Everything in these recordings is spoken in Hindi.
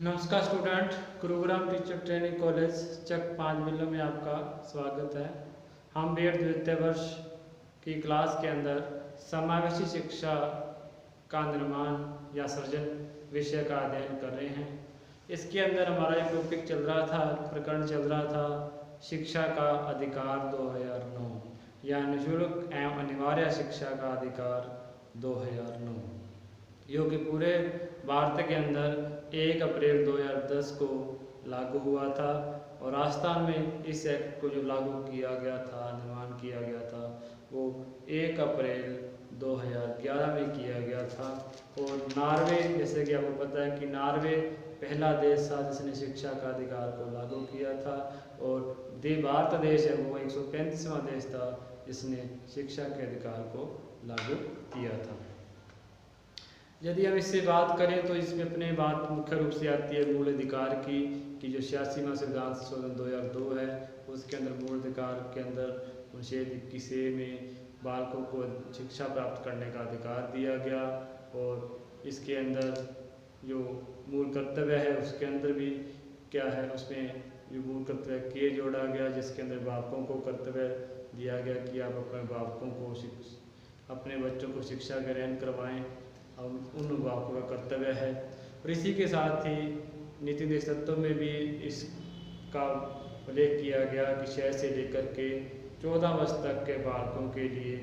नमस्कार student, Gurugram teacher training college Chak 5 मिलो में आपका स्वागत है। हम बी.एड द्वितीय वर्ष की क्लास के अंदर समावेशी शिक्षा का निर्माण या सृजन विषय का अध्ययन कर रहे हैं। इसके अंदर हमारा एक टॉपिक चल रहा था, प्रकरण चल रहा था शिक्षा का अधिकार 2009 या निःशुल्क एवं अनिवार्य शिक्षा का अधिकार 2009, जो कि पूरे भारत के अंदर 1 अप्रैल 2010 को लागू हुआ था। और राजस्थान में इस एक्ट को जो लागू किया गया था, निर्माण किया गया था, वो 1 अप्रैल 2011 में किया गया था। और नार्वे, जैसे कि आपको पता है कि नार्वे पहला देश था जिसने शिक्षा का अधिकार को लागू किया था, और भारत देश है वो 135वां देश था जिसने शिक्षा के अधिकार को लागू किया था। यदि हम इससे बात करें तो इसमें अपने बात मुख्य रूप से आती है मूल अधिकार की, कि जो 86वां संविधान संशोधन 2002 है, उसके अंदर मूल अधिकार के अंदर अनुच्छेद 21A में बालकों को शिक्षा प्राप्त करने का अधिकार दिया गया। और इसके अंदर जो मूल कर्तव्य है उसके अंदर भी क्या है, उसमें जो मूल कर्तव्य के जोड़ा गया, जिसके अंदर बालकों को कर्तव्य दिया गया कि आप अपने बालकों को अपने बच्चों को शिक्षा ग्रहण करवाएं, उन बालकों का कर्तव्य है। और इसी के साथ ही नीति निर्देश तत्व में भी इसका उल्लेख किया गया कि 6 से लेकर के 14 वर्ष तक के बालकों के लिए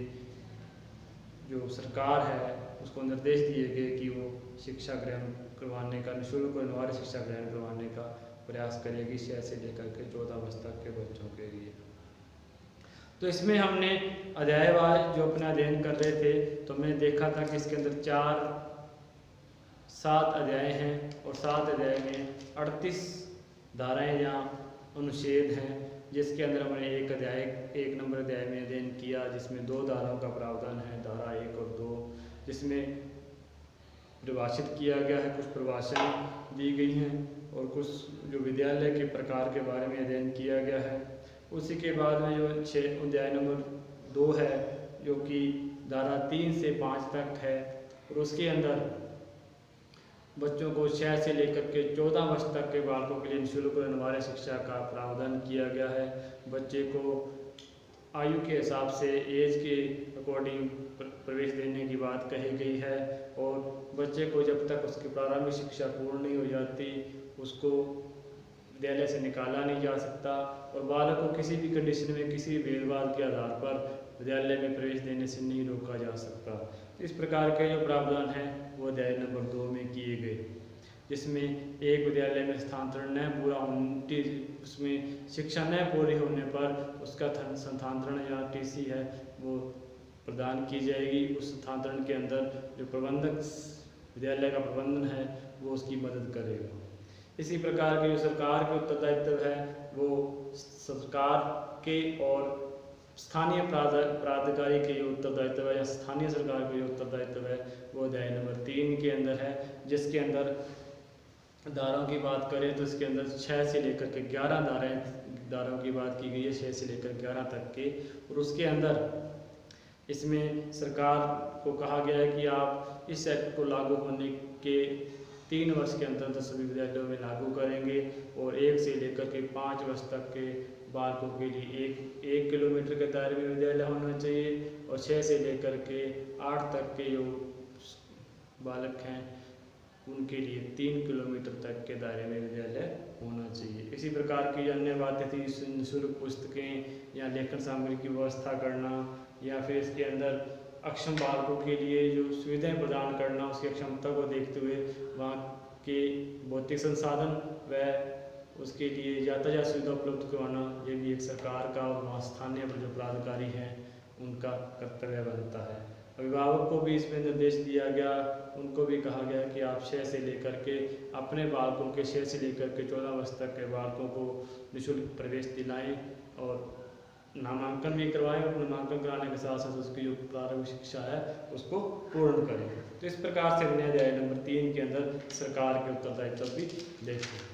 जो सरकार है उसको निर्देश दिए गए कि वो शिक्षा ग्रहण करवाने का, निःशुल्क और अनिवार्य शिक्षा ग्रहण करवाने का प्रयास करेगी 6 से लेकर के 14 वर्ष तक के बच्चों के लिए। तो इसमें हमने अध्यायवार जो अपना अध्ययन कर रहे थे, तो हमने देखा था कि इसके अंदर 7 अध्याय हैं और 7 अध्याय में 38 धाराएं या अनुच्छेद हैं, जिसके अंदर हमने एक नंबर अध्याय में अध्ययन किया, जिसमें 2 धाराओं का प्रावधान है, धारा 1 और 2, जिसमें परिभाषित किया गया है, कुछ परिभाषाएं दी गई हैं और कुछ जो विद्यालय के प्रकार के बारे में अध्ययन किया गया है। उसी के बाद में जो अध्याय नंबर 2 है, जो कि धारा 3 से 5 तक है, और उसके अंदर बच्चों को 6 से लेकर के 14 वर्ष तक के बालकों के लिए निःशुल्क और अनिवार्य शिक्षा का प्रावधान किया गया है। बच्चे को आयु के हिसाब से, एज के अकॉर्डिंग प्रवेश देने की बात कही गई है, और बच्चे को जब तक उसकी प्रारंभिक शिक्षा पूर्ण नहीं हो जाती उसको विद्यालय से निकाला नहीं जा सकता, और बालक को किसी भी कंडीशन में, किसी भेदभाव के आधार पर विद्यालय में प्रवेश देने से नहीं रोका जा सकता। इस प्रकार के जो प्रावधान हैं वो अध्याय नंबर 2 में किए गए, जिसमें एक विद्यालय में स्थानांतरण न पूरा होने, उसमें शिक्षा न पूरी होने पर उसका स्थानांतरण या TC है वो प्रदान की जाएगी। उस स्थानांतरण के अंदर जो प्रबंधक विद्यालय का प्रबंधन है वो उसकी मदद करेगा। इसी प्रकार के जो सरकार के उत्तरदायित्व है वो सरकार के और स्थानीय प्राधिकारी के जो उत्तरदायित्व है या स्थानीय सरकार के जो उत्तरदायित्व है वो अध्याय नंबर 3 के अंदर है, जिसके अंदर धाराओं की बात करें तो इसके अंदर 6 से लेकर के 11 धाराओं की बात की गई है, 6 से लेकर 11 तक के। और उसके अंदर इसमें सरकार को कहा गया है कि आप इस एक्ट को लागू होने के 3 वर्ष के अंतर्गत सभी विद्यालयों में लागू करेंगे, और 1 से लेकर के 5 वर्ष तक के बालकों के लिए 1 किलोमीटर के दायरे में विद्यालय होना चाहिए, और 6 से लेकर के 8 तक के जो बालक हैं उनके लिए 3 किलोमीटर तक के दायरे में विद्यालय होना चाहिए। इसी प्रकार की अन्य बातें थी, निःशुल्क पुस्तकें या लेखन सामग्री की व्यवस्था करना, या फिर इसके अंदर अक्षम बालकों के लिए जो सुविधाएं प्रदान करना, उसकी क्षमता को देखते हुए वहाँ के भौतिक संसाधन व उसके लिए यातायात सुविधा उपलब्ध करवाना, ये भी एक सरकार का और वहाँ स्थानीय जो प्राधिकारी हैं उनका कर्तव्य बनता है। अभिभावक को भी इसमें निर्देश दिया गया, उनको भी कहा गया कि आप 6 से लेकर के अपने बालकों के 6 से लेकर के 14 वर्ष तक के बालकों को निःशुल्क प्रवेश दिलाएं और नामांकन भी करवाएं, और नामांकन कराने के साथ साथ उसकी जो प्रारंभिक शिक्षा है उसको पूर्ण करें। तो इस प्रकार से हमने अध्याय नंबर 3 के अंदर सरकार के उत्तरदायित्व भी देखे।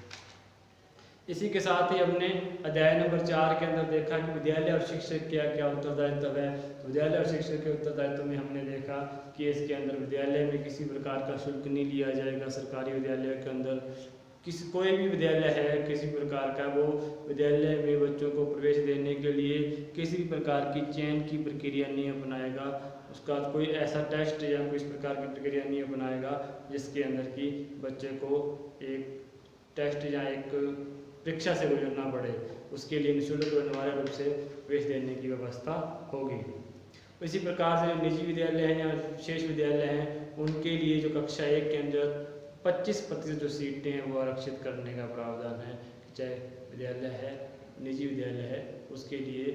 इसी के साथ ही हमने अध्याय नंबर 4 के अंदर देखा कि विद्यालय और शिक्षक क्या क्या उत्तरदायित्व है। तो विद्यालय और शिक्षक के उत्तरदायित्व में हमने देखा कि इसके अंदर विद्यालय में किसी प्रकार का शुल्क नहीं लिया जाएगा। सरकारी विद्यालय के अंदर कोई भी विद्यालय है किसी प्रकार का, वो विद्यालय में बच्चों को प्रवेश देने के लिए किसी भी प्रकार की चयन की प्रक्रिया नहीं अपनाएगा, उसका कोई ऐसा टेस्ट या कोई इस प्रकार की प्रक्रिया नहीं अपनाएगा जिसके अंदर कि बच्चे को एक टेस्ट या एक परीक्षा से गुजरना पड़े। उसके लिए निःशुल्क व अनिवार्य रूप से प्रवेश देने की व्यवस्था होगी। इसी प्रकार से निजी विद्यालय हैं या विशेष विद्यालय हैं, उनके लिए जो कक्षा 1 के अंदर 25% जो सीटें हैं वो आरक्षित करने का प्रावधान है। चाहे विद्यालय है, निजी विद्यालय है, उसके लिए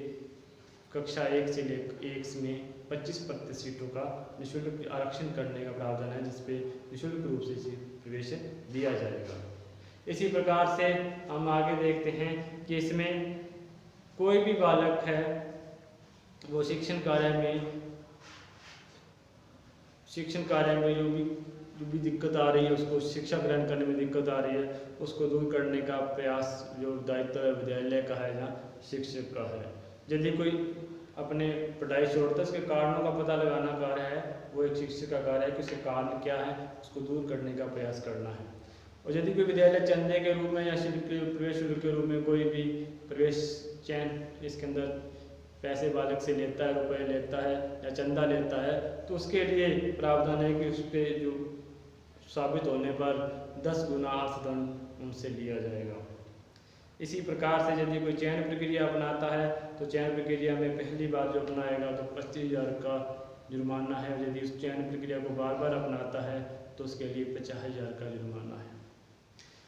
कक्षा 1 से लेकर 1 में 25% सीटों का निःशुल्क आरक्षण करने का प्रावधान है, जिसपे निःशुल्क रूप से प्रवेश दिया जाएगा। इसी प्रकार से हम आगे देखते हैं कि इसमें कोई भी बालक है वो शिक्षण कार्य में जो भी दिक्कत आ रही है, उसको शिक्षा ग्रहण करने में दिक्कत आ रही है, उसको दूर करने का प्रयास जो दायित्व है विद्यालय का है या शिक्षक का है। यदि कोई अपने पढ़ाई छोड़ता है, उसके कारणों का पता लगाना कार्य है, वो एक शिक्षक का कार्य है कि उसके कारण क्या है, उसको दूर करने का प्रयास करना है। और यदि कोई विद्यालय चंदे के रूप में या प्रवेश शुल्क के रूप में कोई भी प्रवेश चयन इसके अंदर पैसे बालक से लेता है, रुपए लेता है या चंदा लेता है, तो उसके लिए प्रावधान है कि उस पर जो साबित होने पर 10 गुना अर्थदंड उनसे लिया जाएगा। इसी प्रकार से यदि कोई चयन प्रक्रिया अपनाता है तो चयन प्रक्रिया में पहली बार जो अपनाएगा तो 25,000 का जुर्माना है, और यदि उस चयन प्रक्रिया को बार बार अपनाता है तो उसके लिए 50,000 का जुर्माना है।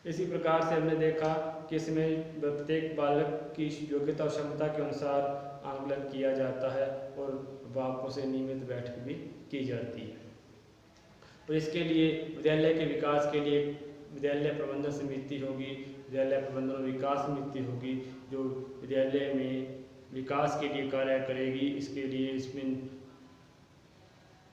इसी प्रकार से हमने देखा कि इसमें प्रत्येक बालक की योग्यता और क्षमता के अनुसार आंकलन किया जाता है और अभिभावकों से नियमित बैठक भी की जाती है। और इसके लिए विद्यालय के विकास के लिए विद्यालय प्रबंधन समिति होगी, विद्यालय प्रबंधन और विकास समिति होगी, जो विद्यालय में विकास के लिए कार्य करेगी। इसके लिए इसमें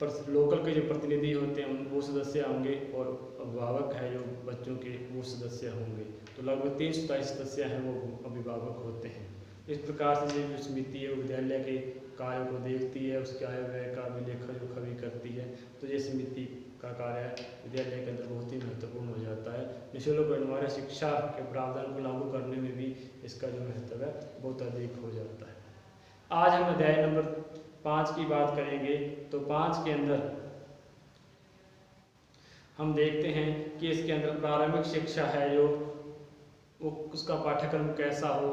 लोकल के जो प्रतिनिधि होते हैं वो सदस्य होंगे और अभिभावक है जो बच्चों के वो सदस्य होंगे। तो लगभग 327 सदस्य हैं वो अभिभावक होते हैं। इस प्रकार से जो समिति है वो विद्यालय के कार्य को देखती है, उसके आय व्यय का भी लेखा जोखा भी करती है। तो ये समिति का कार्य विद्यालय के अंदर बहुत ही महत्वपूर्ण हो जाता है। निःशुल्क अनिवार्य शिक्षा के प्रावधान को लागू करने में भी इसका जो महत्व है बहुत अधिक हो जाता है। आज हम अध्याय नंबर 5 की बात करेंगे। तो 5 के अंदर हम देखते हैं कि इसके अंदर प्रारंभिक शिक्षा है जो वो उसका पाठ्यक्रम कैसा हो,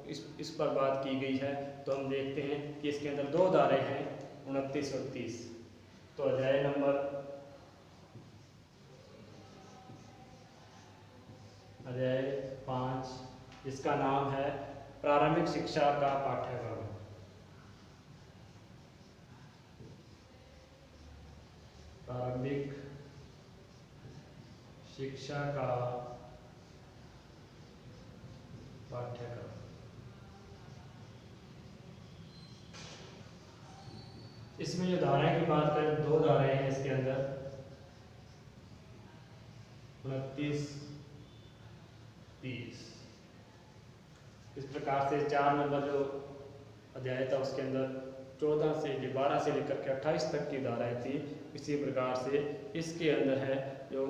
इस पर बात की गई है। तो हम देखते हैं कि इसके अंदर 2 धारे हैं 29 और 30। तो अध्याय नंबर 5 जिसका नाम है प्रारंभिक शिक्षा का पाठ्यक्रम। प्रारंभिक शिक्षा का पाठ्यक्रम। इसमें जो धाराएं की बात करें 2 धाराएं हैं इसके अंदर 29, 30। इस प्रकार से 4 नंबर जो अध्याय था उसके अंदर 12 से लेकर के 28 तक की धाराएं थी। इसी प्रकार से इसके अंदर है जो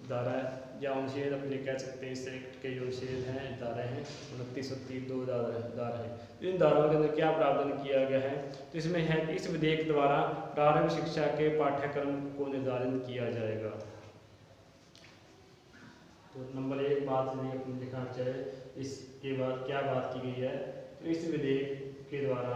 धारा या अनुच्छेद अपने कह सकते हैं, इस एक्ट के जो अनुच्छेद हैं धाराएं हैं 29 और 30 2 धारा है। इन धाराओं के अंदर क्या प्रावधान किया गया है? तो इसमें है कि इस विधेयक द्वारा प्रारंभिक शिक्षा के पाठ्यक्रम को निर्धारित किया जाएगा। तो नंबर 1 बात अपने लिखना चाहिए। इसके बाद क्या बात की गई है? तो इस विधेयक के द्वारा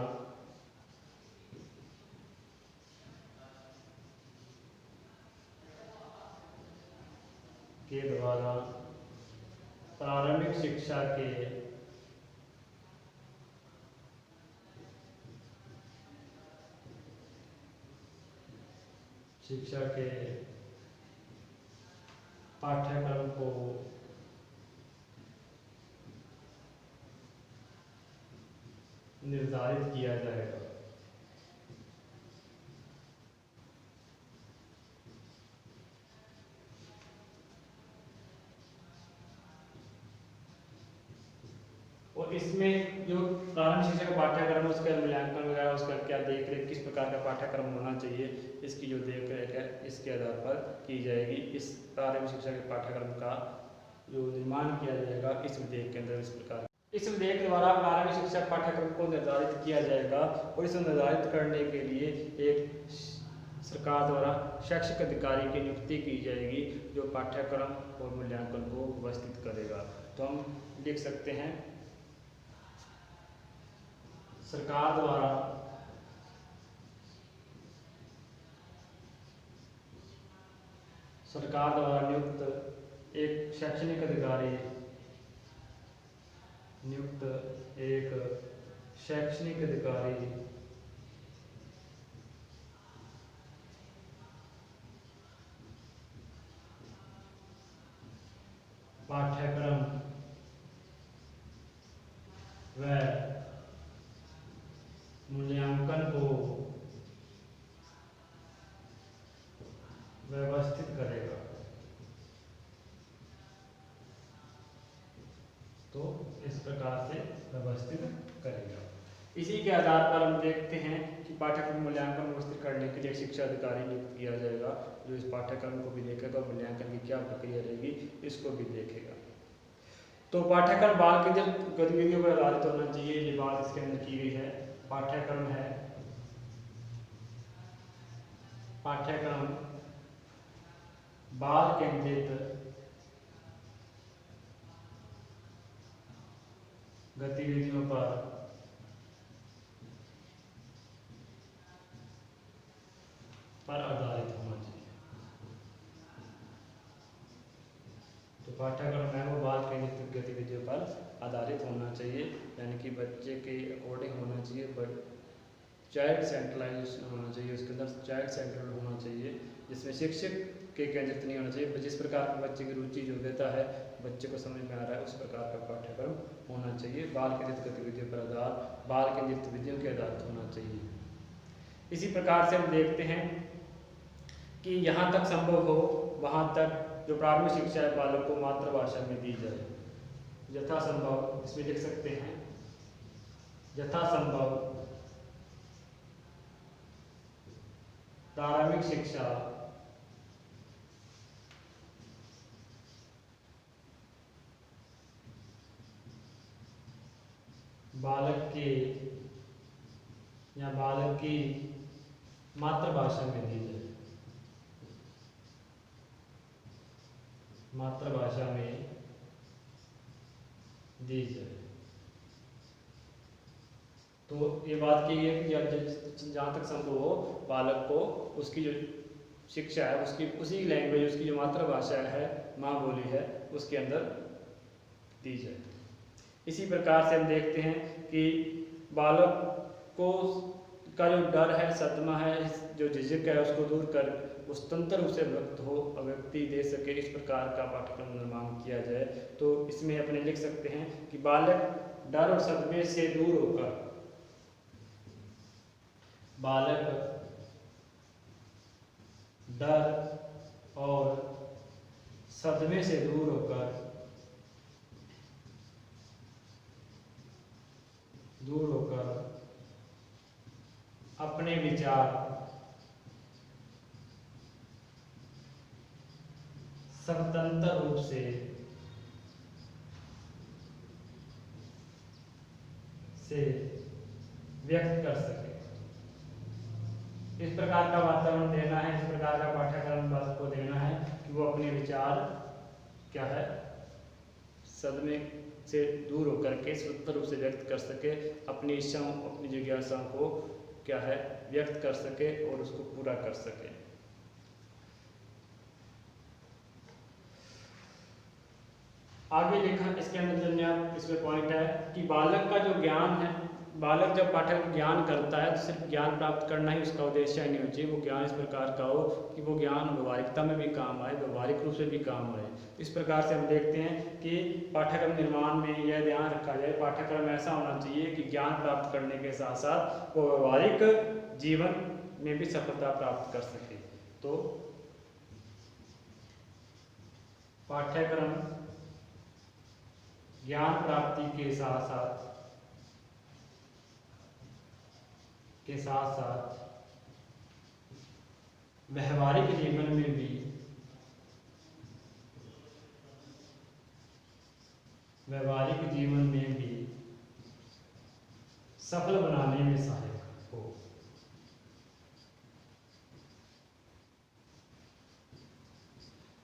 प्रारंभिक शिक्षा के पाठ्यक्रम को निर्धारित किया जाएगा। और इसमें जो प्रारंभिक शिक्षा का पाठ्यक्रम है उसका मूल्यांकन वगैरह, उसका क्या देख रेख, किस प्रकार का पाठ्यक्रम होना चाहिए, इसकी जो देख रेख है इसके आधार पर की जाएगी। इस प्रारंभिक शिक्षा के पाठ्यक्रम का जो निर्माण किया जाएगा इस विधेयक के अंदर इस प्रकार। इस विधेयक द्वारा प्रारंभिक शिक्षा पाठ्यक्रम को निर्धारित किया जाएगा और इसे निर्धारित करने के लिए एक सरकार द्वारा शैक्षिक अधिकारी की नियुक्ति की जाएगी जो पाठ्यक्रम और मूल्यांकन को व्यवस्थित करेगा। तो हम लिख सकते हैं सरकार द्वारा नियुक्त एक शैक्षणिक अधिकारी पाठ्यक्रम व मूल्यांकन को व्यवस्थित करेगा। तो इस प्रकार से व्यवस्थित करेगा। इसी के आधार पर हम देखते हैं कि पाठ्यक्रम मूल्यांकन व्यवस्थित करने के लिए शिक्षा अधिकारी नियुक्त किया जाएगा जो इस पाठ्यक्रम को भी देखेगा, मूल्यांकन की क्या प्रक्रिया रहेगी इसको भी देखेगा। तो पाठ्यक्रम बाल केंद्रित गतिविधियों पर आधारित होना चाहिए, ये बात इसके अंदर की गई है। पाठ्यक्रम बाल केंद्रित गतिविधियों पर आधारित होना चाहिए। तो पाठ्यक्रम है वो बाल केंद्रित गतिविधियों पर आधारित होना चाहिए, यानी कि बच्चे के अकॉर्डिंग होना चाहिए, बट चाइल्ड सेंट्रलाइजेशन होना चाहिए, उसके अंदर चाइल्ड सेंट्रल होना चाहिए, जिसमें शिक्षक के केंद्रित नहीं होना चाहिए। जिस प्रकार का बच्चे की रुचि जो देता है, बच्चे को समझ में आ रहा है, उस प्रकार का पाठ्यक्रम होना चाहिए। बाल केंद्रित गतिविधियों पर आधार बाल केंद्रित विधियों के आधारित होना चाहिए। इसी प्रकार से हम देखते हैं कि यहाँ तक संभव हो वहाँ तक जो प्रारंभिक शिक्षा है बालक को मातृभाषा में दी जाए। यथासंभव इसमें लिख सकते हैं यथासंभव प्रारंभिक शिक्षा बालक की मातृभाषा में दी जाए। मातृभाषा में दी जाए। तो ये बात की है कि जहाँ तक संभव हो बालक को उसकी जो शिक्षा है उसकी उसी लैंग्वेज, उसकी जो मातृभाषा है, माँ बोली है, उसके अंदर दी जाए। इसी प्रकार से हम देखते हैं कि बालक को का जो डर है, सदमा है, जो झिझक है उसको दूर कर वो स्वतंत्र रूप से अभिव्यक्ति दे सके, इस प्रकार का पाठ्यक्रम निर्माण किया जाए। तो इसमें अपने लिख सकते हैं कि बालक डर और सदमे से दूर होकर अपने विचार स्वतंत्र रूप से व्यक्त कर सके, इस प्रकार का वातावरण देना है, इस प्रकार का पाठ्यक्रम बालक को देना है कि वो अपने विचार क्या है सदमे से दूर होकर के स्वतंत्र रूप से व्यक्त कर सके, अपनी इच्छाओं अपनी जिज्ञासाओं को क्या है व्यक्त कर सके और उसको पूरा कर सके। आगे लिखा इसके अंदर जो इसमें पॉइंट है कि बालक का जो ज्ञान है, बालक जब पाठ्यक्रम ज्ञान करता है तो सिर्फ ज्ञान प्राप्त करना ही उसका उद्देश्य नहीं होना चाहिए। वो ज्ञान इस प्रकार का हो कि वो ज्ञान व्यवहारिकता में भी काम आए, व्यवहारिक रूप से भी काम आए। इस प्रकार से हम देखते हैं कि पाठ्यक्रम निर्माण में यह ध्यान रखा जाए, पाठ्यक्रम ऐसा होना चाहिए कि ज्ञान प्राप्त करने के साथ साथ वो व्यवहारिक जीवन में भी सफलता प्राप्त कर सके। तो पाठ्यक्रम ज्ञान प्राप्ति के साथ साथ व्यवहारिक जीवन में भी व्यवहारिक जीवन में भी सफल बनाने में सहायक हो।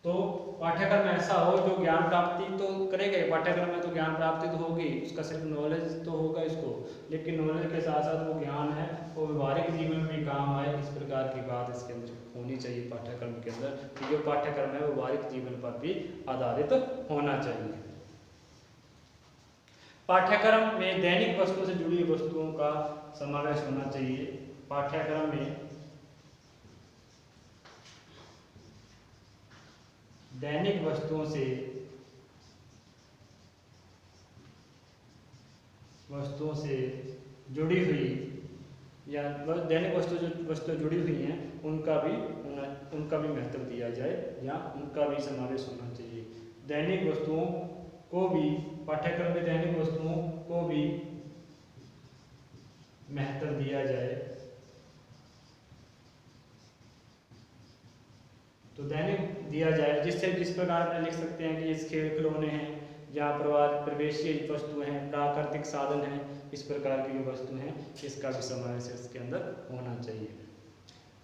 तो पाठ्यक्रम ऐसा हो जो ज्ञान प्राप्ति तो करेगा, पाठ्यक्रम में तो ज्ञान प्राप्ति तो होगी, उसका सिर्फ नॉलेज तो होगा इसको, लेकिन नॉलेज के साथ साथ वो ज्ञान है वो व्यवहारिक जीवन में काम आए, इस प्रकार की बात इसके अंदर होनी चाहिए पाठ्यक्रम के अंदर, कि जो पाठ्यक्रम है वो व्यवहारिक जीवन पर भी आधारित होना चाहिए। पाठ्यक्रम में दैनिक वस्तुओं से जुड़ी वस्तुओं का समावेश होना चाहिए। पाठ्यक्रम में दैनिक वस्तुओं से जुड़ी हुई या दैनिक वस्तुएं जुड़ी हुई हैं उनका भी महत्व दिया जाए या उनका भी समावेश होना चाहिए। दैनिक वस्तुओं को भी पाठ्यक्रम में दैनिक वस्तुओं को भी महत्व दिया जाए। तो दैनिक दिया जाए जिस प्रकार में लिख सकते हैं कि इस खेल खिलौने हैं या प्रवेशीय वस्तुएं हैं, प्राकृतिक साधन हैं, इस प्रकार की जो वस्तु हैं इसका भी समावेश इसके अंदर होना चाहिए।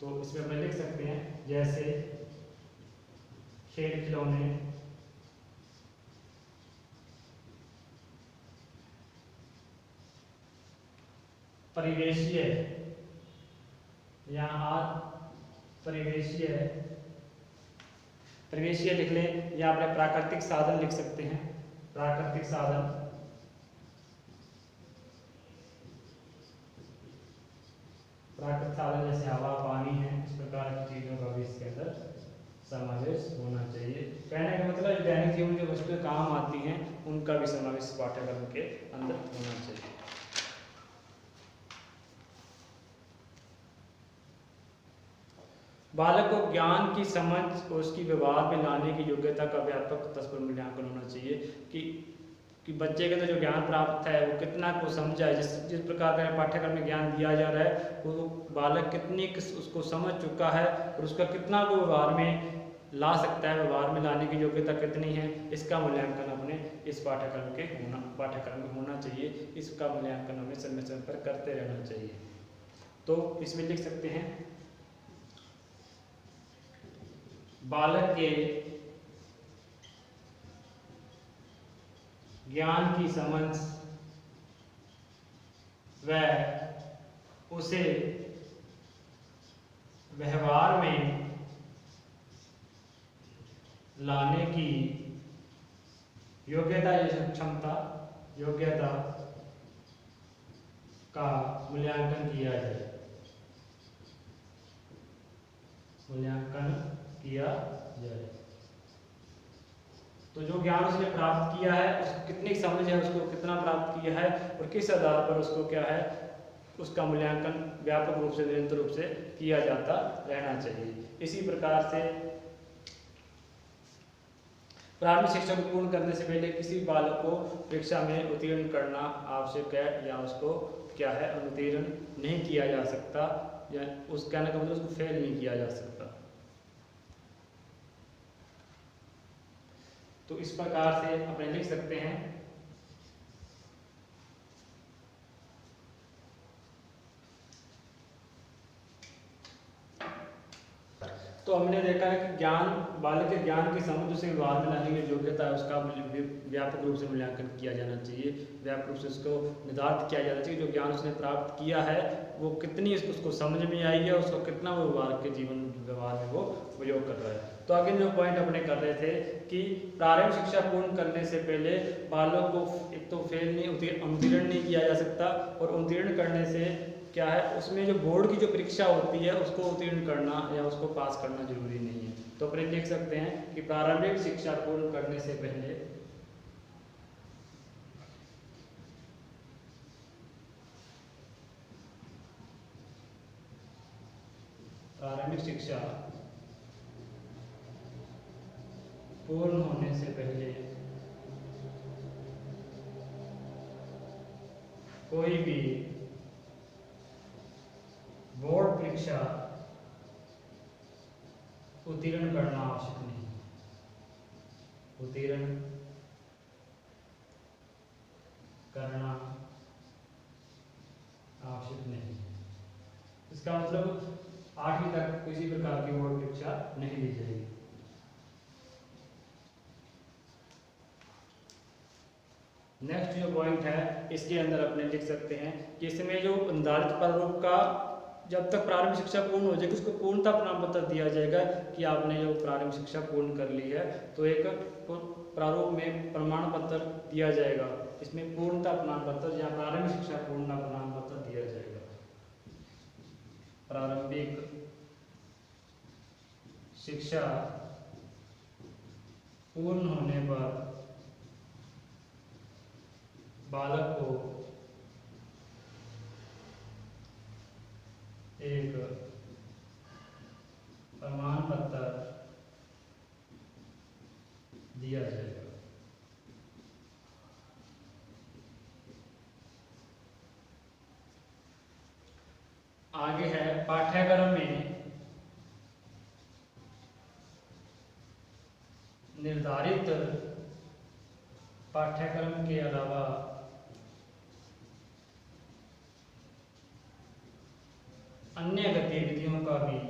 तो इसमें अपन लिख सकते हैं जैसे खेल खिलौने, परिवेशीय या परिवेशीय लिख लें या अपने प्राकृतिक साधन लिख सकते हैं। प्राकृतिक साधन जैसे हवा, पानी है, इस प्रकार की चीजों का भी इसके अंदर समावेश होना चाहिए। कहने का मतलब दैनिक जीवन जो वस्तुएं काम आती हैं उनका भी समावेश पाठ्यक्रम के अंदर होना चाहिए। बालक को ज्ञान की समझ और उसकी व्यवहार में लाने की योग्यता का व्यापक स्तर पर मूल्यांकन होना चाहिए कि बच्चे के अंदर जो ज्ञान प्राप्त है वो कितना को समझा है, जिस प्रकार का पाठ्यक्रम में ज्ञान दिया जा रहा है वो बालक कितनी उसको समझ चुका है और उसका कितना को व्यवहार में ला सकता है, व्यवहार में लाने की योग्यता कितनी है, इसका मूल्यांकन अपने इस पाठ्यक्रम में होना चाहिए। इसका मूल्यांकन हमें समय समय पर करते रहना चाहिए। तो इसमें लिख सकते हैं बालक के ज्ञान की समझ व उसे व्यवहार में लाने की योग्यता का मूल्यांकन किया जाए। तो जो ज्ञान उसने प्राप्त किया है उसको कितनी समझ है, उसको कितना प्राप्त किया है और किस आधार पर उसको क्या है उसका मूल्यांकन व्यापक रूप से निरंतर रूप से किया जाता रहना चाहिए। इसी प्रकार से प्रारंभिक शिक्षा को पूर्ण करने से पहले किसी बालक को परीक्षा में उत्तीर्ण करना आवश्यक है या उसको क्या है अनुत्तीर्ण नहीं किया जा सकता, या उस कहने का मतलब उसको फेल नहीं किया जा सकता। तो इस प्रकार से अपने लिख सकते हैं तो हमने देखा है कि बालक के ज्ञान की समझ उसे व्यवहार में लाने की योग्यता है उसका व्यापक रूप से मूल्यांकन किया जाना चाहिए, व्यापक रूप से उसको निर्धारित किया जाना चाहिए। जो ज्ञान उसने प्राप्त किया है वो कितनी उसको समझ में आई है, उसको कितना वो व्यवहार में वो प्रयोग कर रहा है। तो आगे जो पॉइंट अपने कर रहे थे कि प्रारंभिक शिक्षा पूर्ण करने से पहले बालक को एक तो उत्तीर्ण नहीं किया जा सकता, और उत्तीर्ण करने से क्या है उसमें जो बोर्ड की जो परीक्षा होती है उसको उत्तीर्ण करना या उसको पास करना जरूरी नहीं है। तो अपने लिख सकते हैं कि प्रारंभिक शिक्षा पूर्ण करने से पहले प्रारंभिक शिक्षा पूर्ण होने से पहले कोई भी बोर्ड परीक्षा उत्तीर्ण करना आवश्यक नहीं। उत्तीर्ण करना आवश्यक नहीं है। इसका मतलब 8वीं तक किसी प्रकार की बोर्ड परीक्षा नहीं ली जाएगी। नेक्स्ट जो पॉइंट है इसके अंदर अपने लिख सकते हैं कि इसमें जो निर्धारित प्रारूप का जब तक प्रारंभिक शिक्षा पूर्ण हो जाएगी उसको पूर्णता प्रमाण पत्र दिया जाएगा कि आपने जो प्रारंभिक शिक्षा पूर्ण कर ली है, तो एक प्रारूप में प्रमाण पत्र दिया जाएगा। इसमें पूर्णता प्रमाण पत्र या प्रारंभिक शिक्षा पूर्णता प्रमाण पत्र दिया जाएगा। प्रारंभिक शिक्षा पूर्ण होने पर बालक को एक प्रमाण पत्र दिया जाएगा। आगे है पाठ्यक्रम में निर्धारित पाठ्यक्रम के अलावा अन्य गतिविधियों का भी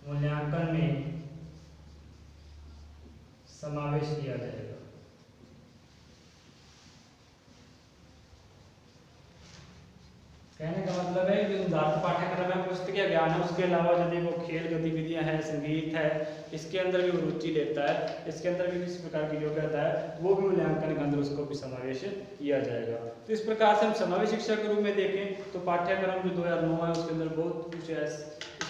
मूल्यांकन में समावेश किया जाएगा। कहने का मतलब है कि निर्धारित पाठ्यक्रम में पुस्तकीय ज्ञान है, उसके अलावा यदि वो खेल गतिविधियां हैं, संगीत है, इसके अंदर भी वो रुचि लेता है, इसके अंदर भी किसी प्रकार की योग्यता है, वो भी मूल्यांकन के अंदर उसको भी समावेश किया जाएगा। तो इस प्रकार से हम समावेश शिक्षा के रूप में देखें तो पाठ्यक्रम जो 2009 है उसके अंदर बहुत कुछ इस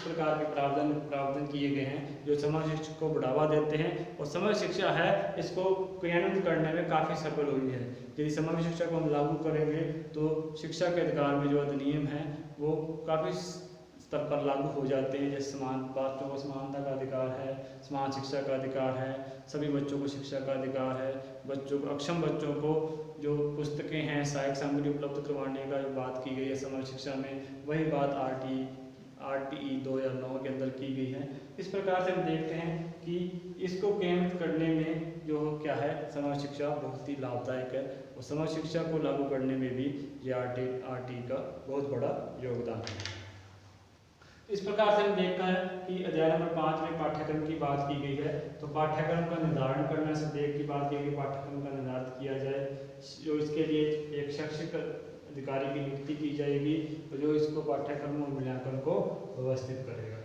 प्रकार के प्रावधान किए गए हैं जो समावेश शिक्षा को बढ़ावा देते हैं, और समावेश शिक्षा है इसको क्रियान्वित करने में काफ़ी सफल हुई है। यदि समावेश शिक्षा को हम लागू करेंगे तो शिक्षा के अधिकार में जो अधिनियम है वो काफ़ी स्तर पर लागू हो जाते हैं। जैसे बच्चों को समानता का अधिकार है, समान शिक्षा का अधिकार है, सभी बच्चों को शिक्षा का अधिकार है, बच्चों को अक्षम बच्चों को जो पुस्तकें हैं, सहायक सामग्री उपलब्ध करवाने का जो बात की गई है समावेश शिक्षा में, वही बात RTE 2009 के अंदर की गई है। इस प्रकार से हम देखते हैं कि इसको केंद्रित करने में जो क्या है समावेश शिक्षा बहुत ही लाभदायक है, और समावेश शिक्षा को लागू करने में भी ये RTE का बहुत बड़ा योगदान है। इस प्रकार से हम देखते हैं कि अध्याय नंबर 5 में पाठ्यक्रम की बात की गई है। तो पाठ्यक्रम का निर्धारण करने से देख की बात की गई, पाठ्यक्रम का निर्धारित किया जाए, जो इसके लिए एक शैक्षिक अधिकारी की नियुक्ति की जाएगी जो इसको पाठ्यक्रम और मूल्यांकन को व्यवस्थित करेगा।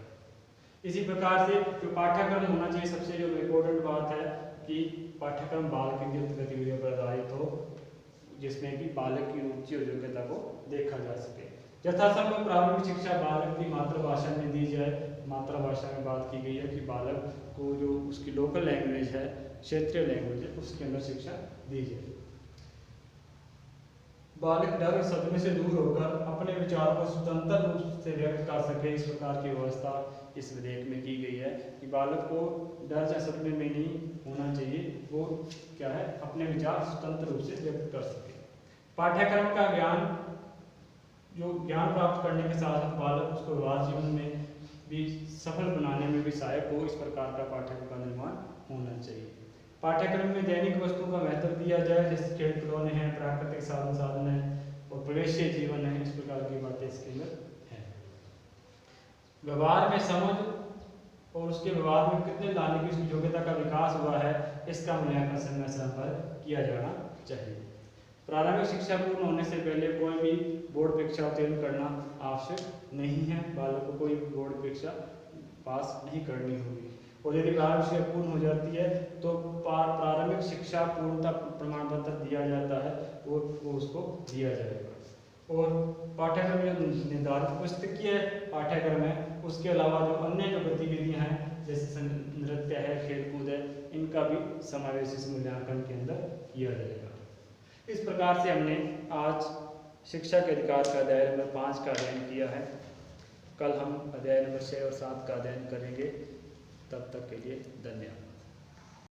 इसी प्रकार से जो पाठ्यक्रम होना चाहिए, सबसे जो इम्पोर्टेंट बात है कि पाठ्यक्रम बाल केंद्रित गतिविधियों पर आधारित हो, जिसमें कि बालक की रुचि और योग्यता को देखा जा सके। यथासंभव प्रारंभिक शिक्षा बालक की मातृभाषा में दी जाए। मातृभाषा में बात की गई है कि बालक को जो उसकी लोकल लैंग्वेज है, क्षेत्रीय लैंग्वेज है, उसके अंदर शिक्षा दी जाए। बालक डर और सदमे से दूर होकर अपने विचारों को स्वतंत्र रूप से व्यक्त कर सके, इस प्रकार की व्यवस्था इस विधेयक में की गई है कि बालक को डर या सदमे में नहीं होना चाहिए, वो क्या है अपने विचार स्वतंत्र रूप से व्यक्त कर सके। पाठ्यक्रम का ज्ञान प्राप्त करने के साथ बालक उसको विवाह जीवन में भी सफल बनाने में भी सहायक हो, इस प्रकार का पाठ्यक्रम का निर्माण होना चाहिए। पाठ्यक्रम में दैनिक वस्तुओं का महत्व दिया जाए, जैसे खेल खिलौने हैं, प्राकृतिक साधन है और प्रवेशीय जीवन है, इस प्रकार की बातें इसके अंदर हैं। व्यवहार में समझ और उसके व्यवहार में कितने लाने की उसकी योग्यता का विकास हुआ है, इसका मूल्यांकन समय समय पर किया जाना चाहिए। प्रारंभिक शिक्षा पूर्ण होने से पहले कोई भी बोर्ड परीक्षा उत्तीर्ण करना आवश्यक नहीं है। बालक को कोई बोर्ड परीक्षा पास नहीं करनी होगी, और यदि प्रारंभिक शिक्षा पूर्ण हो जाती है तो प्रारंभिक शिक्षा पूर्णता प्रमाण पत्र दिया जाता है, वो उसको दिया जाएगा। और पाठ्यक्रम में निर्धारित पुस्तकीय पाठ्यक्रम है, उसके अलावा जो अन्य जो गतिविधियाँ हैं जैसे नृत्य है, खेलकूद है, इनका भी समावेश इस मूल्यांकन के अंदर किया जाएगा। इस प्रकार से हमने आज शिक्षा के अधिकार का अध्याय नंबर 5 का अध्ययन किया है। कल हम अध्याय नंबर 6 और 7 का अध्ययन करेंगे। तब तक के लिए धन्यवाद।